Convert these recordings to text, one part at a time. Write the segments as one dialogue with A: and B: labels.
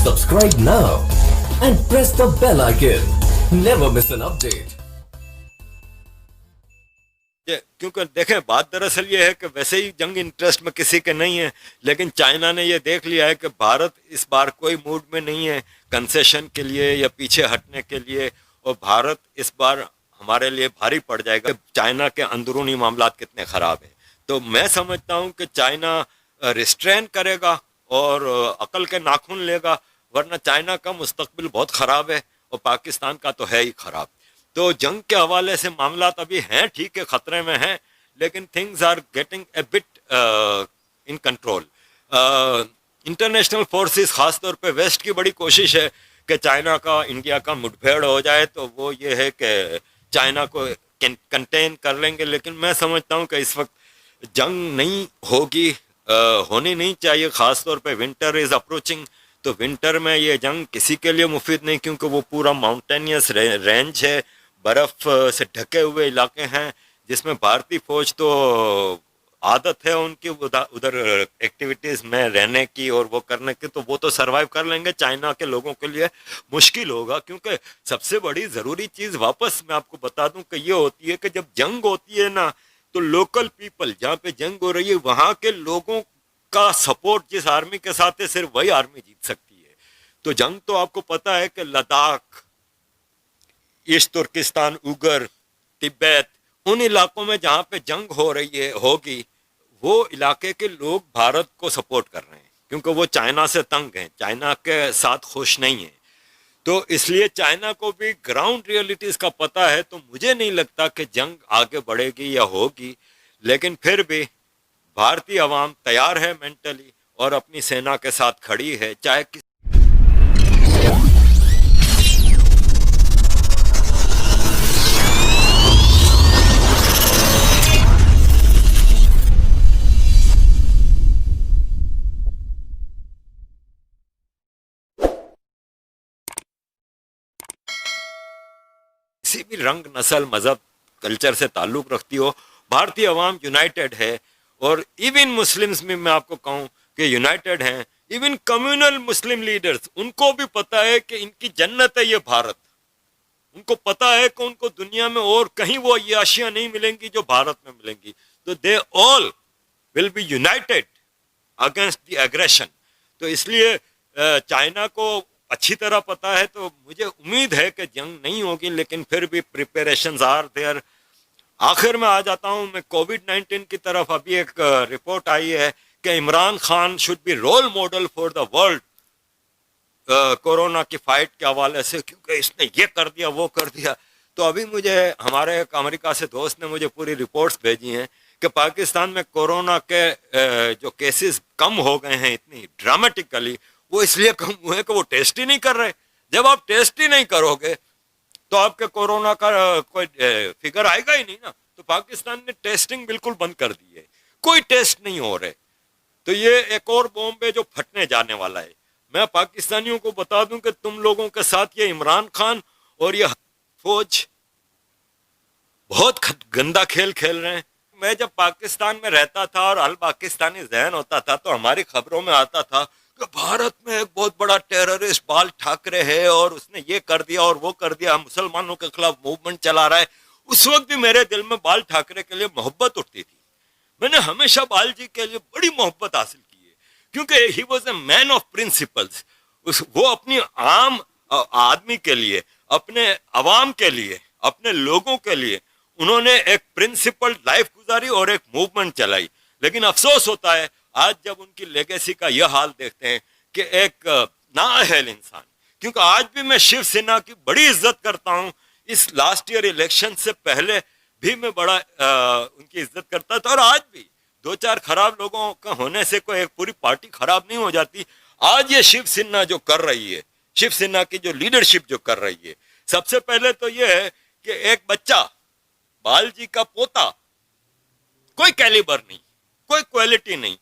A: Subscribe now and press the bell icon. Never miss an update.
B: क्योंकि देखें, बात दरअसल ये है कि वैसे ही जंग इंटरेस्ट में किसी के नहीं है, लेकिन चाइना ने ये देख लिया है कि भारत इस बार कोई मूड में नहीं है कंसेशन के लिए या पीछे हटने के लिए, और भारत इस बार हमारे लिए भारी पड़ जाएगा। चाइना के अंदरूनी मामला कितने ख़राब हैं, तो मैं समझता हूँ कि चाइना रिस्ट्रेन करेगा और अकल के नाखून लेगा, वरना चाइना का मुस्तकबिल बहुत ख़राब है और पाकिस्तान का तो है ही ख़राब। तो जंग के हवाले से मामला अभी हैं, ठीक है, ख़तरे में हैं, लेकिन things are getting a bit in control. International forces, ख़ासतौर पे वेस्ट की बड़ी कोशिश है कि चाइना का इंडिया का मुठभेड़ हो जाए, तो वो ये है कि चाइना को कंटेन कर लेंगे, लेकिन मैं समझता हूँ कि इस वक्त जंग नहीं होगी, होनी नहीं चाहिए। ख़ासतौर पे विंटर इज़ अप्रोचिंग, तो विंटर में ये जंग किसी के लिए मुफीद नहीं, क्योंकि वो पूरा माउंटेनियस रेंज है, बर्फ़ से ढके हुए इलाके हैं, जिसमें भारतीय फ़ौज तो आदत है उनकी उधर एक्टिविटीज़ में रहने की और वो करने की, तो वो तो सरवाइव कर लेंगे। चाइना के लोगों के लिए मुश्किल होगा, क्योंकि सबसे बड़ी ज़रूरी चीज़ वापस मैं आपको बता दूं कि ये होती है कि जब जंग होती है ना, तो लोकल पीपल, जहाँ पे जंग हो रही है, वहाँ के लोगों का सपोर्ट जिस आर्मी के साथ है, सिर्फ वही आर्मी जीत सकती है। तो जंग तो आपको पता है कि लद्दाख, ईस्ट तुर्किस्तान, उगर, तिब्बत, उन इलाकों में जहाँ पे जंग हो रही है, होगी, वो इलाके के लोग भारत को सपोर्ट कर रहे हैं, क्योंकि वो चाइना से तंग हैं, चाइना के साथ खुश नहीं हैं। तो इसलिए चाइना को भी ग्राउंड रियलिटीज़ का पता है, तो मुझे नहीं लगता कि जंग आगे बढ़ेगी या होगी, लेकिन फिर भी भारतीय अवाम तैयार है मेंटली और अपनी सेना के साथ खड़ी है, चाहे किसी भी रंग, नस्ल, मजहब, कल्चर से ताल्लुक़ रखती हो, भारतीय अवाम यूनाइटेड है। और इवन मुस्लिम्स में मैं आपको कहूँ कि यूनाइटेड हैं। इवन कम्युनल मुस्लिम लीडर्स, उनको भी पता है कि इनकी जन्नत है ये भारत। उनको पता है कि उनको दुनिया में और कहीं वो अय्याशियाँ नहीं मिलेंगी जो भारत में मिलेंगी। तो they all will be united against the aggression. तो इसलिए चाइना को अच्छी तरह पता है, तो मुझे उम्मीद है कि जंग नहीं होगी, लेकिन फिर भी प्रिपरेशंस आर देयर। आखिर में आ जाता हूँ मैं कोविड-19 की तरफ। अभी एक रिपोर्ट आई है कि Imran Khan should be role model for the world corona की फाइट के हवाले से, क्योंकि इसने ये कर दिया, वो कर दिया। तो अभी मुझे हमारे एक अमेरिका से दोस्त ने मुझे पूरी रिपोर्ट्स भेजी हैं कि पाकिस्तान में कोरोना के जो केसेस कम हो गए हैं इतनी ड्रामेटिकली, वो इसलिए कम हुए हैं कि वो टेस्ट ही नहीं कर रहे। जब आप टेस्ट ही नहीं करोगे तो आपके कोरोना का कोई फिगर आएगा ही नहीं ना। तो पाकिस्तान ने टेस्टिंग बिल्कुल बंद कर दी है, कोई टेस्ट नहीं हो रहे। तो ये एक और बॉम्ब है जो फटने जाने वाला है। मैं पाकिस्तानियों को बता दूं कि तुम लोगों के साथ ये इमरान खान और ये फौज बहुत गंदा खेल खेल रहे हैं। मैं जब पाकिस्तान में रहता था और अल पाकिस्तानी जहन होता था, तो हमारी खबरों में आता था कि भारत में एक बहुत बड़ा टेररिस्ट बाल ठाकरे है और उसने ये कर दिया और वो कर दिया, मुसलमानों के खिलाफ मूवमेंट चला रहा है। उस वक्त भी मेरे दिल में बाल ठाकरे के लिए मोहब्बत उठती थी। मैंने हमेशा बाल जी के लिए बड़ी मोहब्बत हासिल की है, क्योंकि he was a man of principles. वो अपनी आम आदमी के लिए, अपने अवाम के लिए, अपने लोगों के लिए उन्होंने एक प्रिंसिपल लाइफ गुजारी और एक मूवमेंट चलाई। लेकिन अफसोस होता है आज जब उनकी लेगेसी का यह हाल देखते हैं कि एक नाअहल इंसान, क्योंकि आज भी मैं शिवसेना की बड़ी इज्जत करता हूं। इस लास्ट ईयर इलेक्शन से पहले भी मैं बड़ा उनकी इज्जत करता था, और आज भी दो चार खराब लोगों का होने से कोई एक पूरी पार्टी खराब नहीं हो जाती। आज ये शिवसेना जो कर रही है, शिवसेना की जो लीडरशिप जो कर रही है, सबसे पहले तो ये है कि एक बच्चा, बाल जी का पोता, कोई कैलिबर नहीं, कोई क्वालिटी नहीं,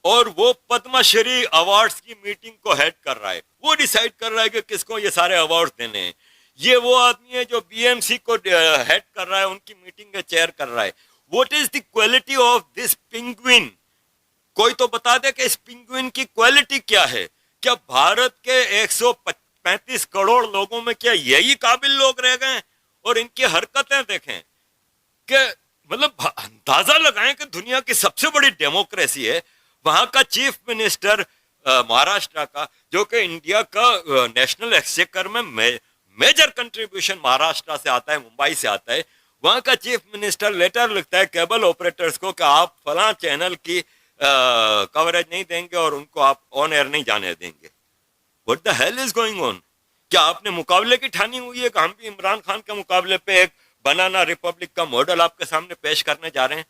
B: और वो पद्मश्री अवार्ड्स की मीटिंग को हेड कर रहा है। वो डिसाइड कर रहा है कि किसको ये सारे अवार्ड देने हैं। ये वो आदमी है जो बीएमसी को हेड कर रहा है, उनकी मीटिंग का चेयर कर रहा है। What is the quality of this penguin? कोई तो बता दे कि इस पिंगुइन की क्वालिटी क्या है क्या भारत के 135 करोड़ लोगों में क्या यही काबिल लोग रह गए? और इनकी हरकतें देखें कि मतलब अंदाजा लगाएं कि दुनिया की सबसे बड़ी डेमोक्रेसी है, वहां का चीफ मिनिस्टर महाराष्ट्र का, जो कि इंडिया का नेशनल एक्सचेकर में मेजर कंट्रीब्यूशन महाराष्ट्र से आता है, मुंबई से आता है, वहां का चीफ मिनिस्टर लेटर लिखता है केबल ऑपरेटर्स को कि आप फलां चैनल की कवरेज नहीं देंगे और उनको आप ऑन एयर नहीं जाने देंगे। What the hell is going on? क्या आपने मुकाबले की ठानी हुई है कि हम भी इमरान खान के मुकाबले पे एक बनाना रिपब्लिक का मॉडल आपके सामने पेश करने जा रहे हैं?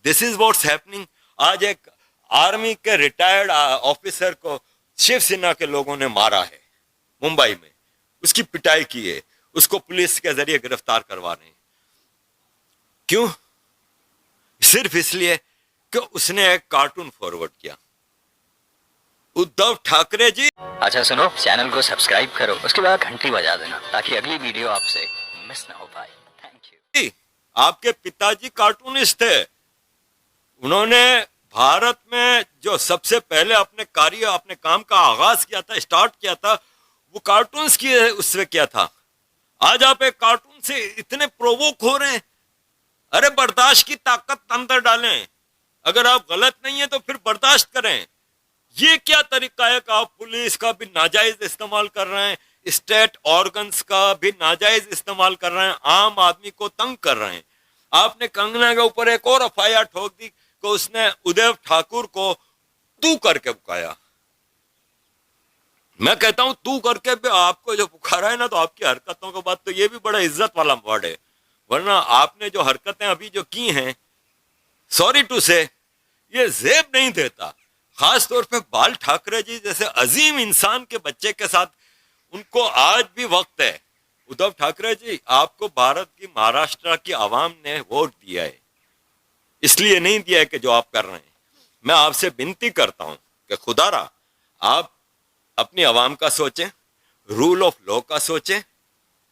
B: This is what's happening. आज एक आर्मी के रिटायर्ड ऑफिसर को शिवसेना के लोगों ने मारा है मुंबई में, उसकी पिटाई की है, उसको पुलिस के जरिए गिरफ्तार करवा रहे हैं। क्यों? सिर्फ इसलिए कि उसने एक कार्टून फॉरवर्ड किया। उद्धव ठाकरे जी,
C: अच्छा सुनो, चैनल को सब्सक्राइब करो, उसके बाद घंटी बजा देना ताकि अगली वीडियो आपसे मिस ना हो पाए। Thank you.
B: आपके पिताजी कार्टूनिस्ट थे, उन्होंने भारत में जो सबसे पहले अपने काम का आगाज किया था, स्टार्ट किया था, वो कार्टून्स की उससे किया था। आज आप एक कार्टून से इतने प्रोवोक हो रहे हैं। अरे बर्दाश्त की ताकत अंदर डालें, अगर आप गलत नहीं है तो फिर बर्दाश्त करें। ये क्या तरीका है कि आप पुलिस का भी नाजायज इस्तेमाल कर रहे हैं, स्टेट ऑर्गन्स का भी नाजायज इस्तेमाल कर रहे हैं, आम आदमी को तंग कर रहे हैं। आपने कंगना के ऊपर एक और एफआईआर ठोक दी कि उसने उदय ठाकुर को तू करके पुकारा। मैं कहता हूं तू करके भी आपको जो पुकारा है ना, तो आपकी हरकतों के बाद तो ये भी बड़ा इज्जत वाला वर्ड है, वरना आपने जो हरकतें अभी जो की हैं, सॉरी टू से, ये जेब नहीं देता। खास तौर पे बाल ठाकरे जी जैसे अजीम इंसान के बच्चे के साथ उनको आज भी वक्त है। उद्धव ठाकरे जी, आपको भारत की महाराष्ट्र की आवाम ने वोट दिया है, इसलिए नहीं दिया है कि जो आप कर रहे हैं। मैं आपसे विनती करता हूं कि खुदारा आप अपनी आवाम का सोचें, रूल ऑफ लॉ का सोचें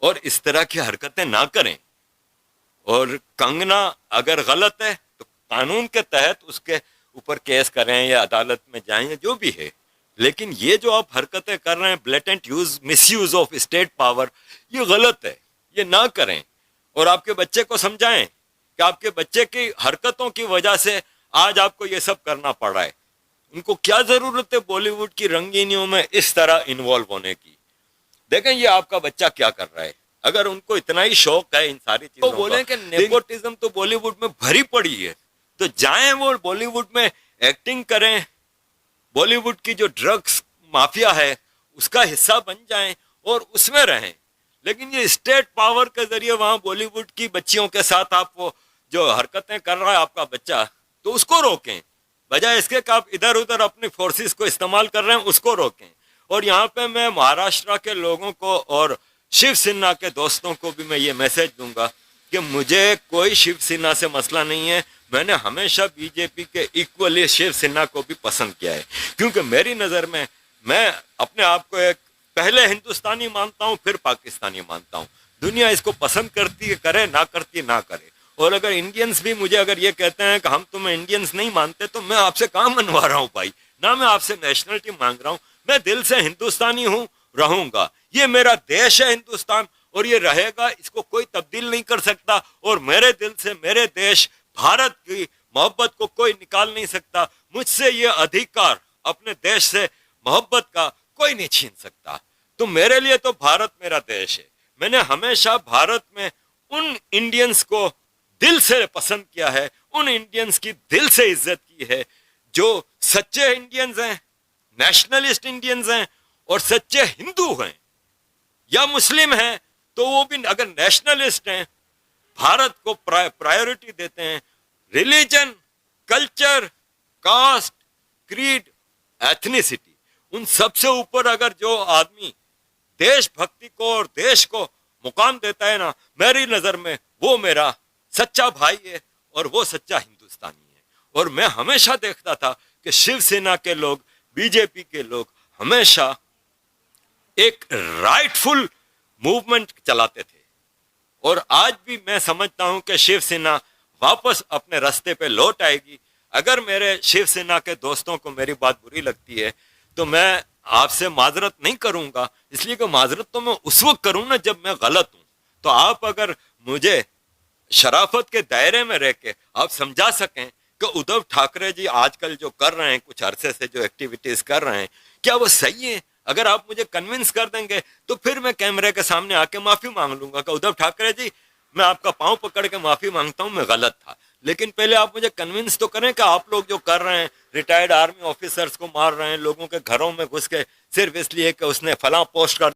B: और इस तरह की हरकतें ना करें। और कंगना अगर गलत है तो कानून के तहत उसके ऊपर केस करें या अदालत में जाएं या जो भी है, लेकिन ये जो आप हरकतें कर रहे हैं, blatant misuse of state power, ये गलत है, ये ना करें। और आपके बच्चे को समझाएं कि आपके बच्चे की हरकतों की वजह से आज आपको ये सब करना पड़ रहा है। उनको क्या जरूरत है बॉलीवुड की रंगीनियों में इस तरह इन्वॉल्व होने की? देखें ये आपका बच्चा क्या कर रहा है। अगर उनको इतना ही शौक है इन सारी चीजों, तो बोले कि नेपोटिज्म तो बॉलीवुड में भरी पड़ी है, तो जाएं वो बॉलीवुड में एक्टिंग करें, बॉलीवुड की जो ड्रग्स माफिया है उसका हिस्सा बन जाएं और उसमें रहें। लेकिन ये स्टेट पावर के जरिए वहां बॉलीवुड की बच्चियों के साथ आप वो जो हरकतें कर रहा है आपका बच्चा, तो उसको रोकें, बजाय इसके कि आप इधर उधर अपनी फोर्सेस को इस्तेमाल कर रहे हैं, उसको रोकें। और यहाँ पे मैं महाराष्ट्र के लोगों को और शिवसेना के दोस्तों को भी मैं ये मैसेज दूंगा कि मुझे कोई शिवसेना से मसला नहीं है। मैंने हमेशा बीजेपी के इक्वली शिवसेना को भी पसंद किया है, क्योंकि मेरी नज़र में मैं अपने आप को एक पहले हिंदुस्तानी मानता हूँ, फिर पाकिस्तानी मानता हूँ। दुनिया इसको पसंद करती है, करे ना करती ना करे। और अगर इंडियंस भी मुझे अगर ये कहते हैं कि हम तुम्हें इंडियंस नहीं मानते, तो मैं आपसे कहाँ मनवा रहा हूँ भाई, ना मैं आपसे नेशनलिटी मांग रहा हूँ। मैं दिल से हिंदुस्तानी हूँ, रहूंगा। ये मेरा देश है हिंदुस्तान, और ये रहेगा, इसको कोई तब्दील नहीं कर सकता। और मेरे दिल से मेरे देश भारत की मोहब्बत को कोई निकाल नहीं सकता। मुझसे ये अधिकार अपने देश से मोहब्बत का कोई नहीं छीन सकता। तो मेरे लिए तो भारत मेरा देश है। मैंने हमेशा भारत में उन इंडियंस को दिल से पसंद किया है, उन इंडियंस की दिल से इज्जत की है जो सच्चे इंडियंस हैं, नेशनलिस्ट इंडियंस हैं और सच्चे हिंदू हैं या मुस्लिम हैं। तो वो भी अगर नेशनलिस्ट हैं, भारत को प्रायोरिटी देते हैं, religion, culture, caste, creed, ethnicity, उन सबसे ऊपर अगर जो आदमी देशभक्ति को और देश को मुकाम देता है ना, मेरी नजर में वो मेरा सच्चा भाई है और वो सच्चा हिंदुस्तानी है। और मैं हमेशा देखता था कि शिवसेना के लोग, बीजेपी के लोग हमेशा एक राइटफुल मूवमेंट चलाते थे। और आज भी मैं समझता हूं कि शिवसेना वापस अपने रास्ते पे लौट आएगी। अगर मेरे शिवसेना के दोस्तों को मेरी बात बुरी लगती है तो मैं आपसे माजरत नहीं करूंगा, इसलिए कि माजरत तो मैं उस वक्त करूं ना जब मैं गलत हूं। तो आप अगर मुझे शराफत के दायरे में रह के आप समझा सकें कि उद्धव ठाकरे जी आजकल जो कर रहे हैं, कुछ अरसे से जो एक्टिविटीज कर रहे हैं, क्या वो सही है, अगर आप मुझे कन्विंस कर देंगे तो फिर मैं कैमरे के सामने आके माफी मांग लूंगा कि उद्धव ठाकरे जी मैं आपका पांव पकड़ के माफी मांगता हूं, मैं गलत था। लेकिन पहले आप मुझे कन्विंस तो करें कि आप लोग जो कर रहे हैं, रिटायर्ड आर्मी ऑफिसर्स को मार रहे हैं, लोगों के घरों में घुस के सिर्फ इसलिए कि उसने फला पोस्ट कर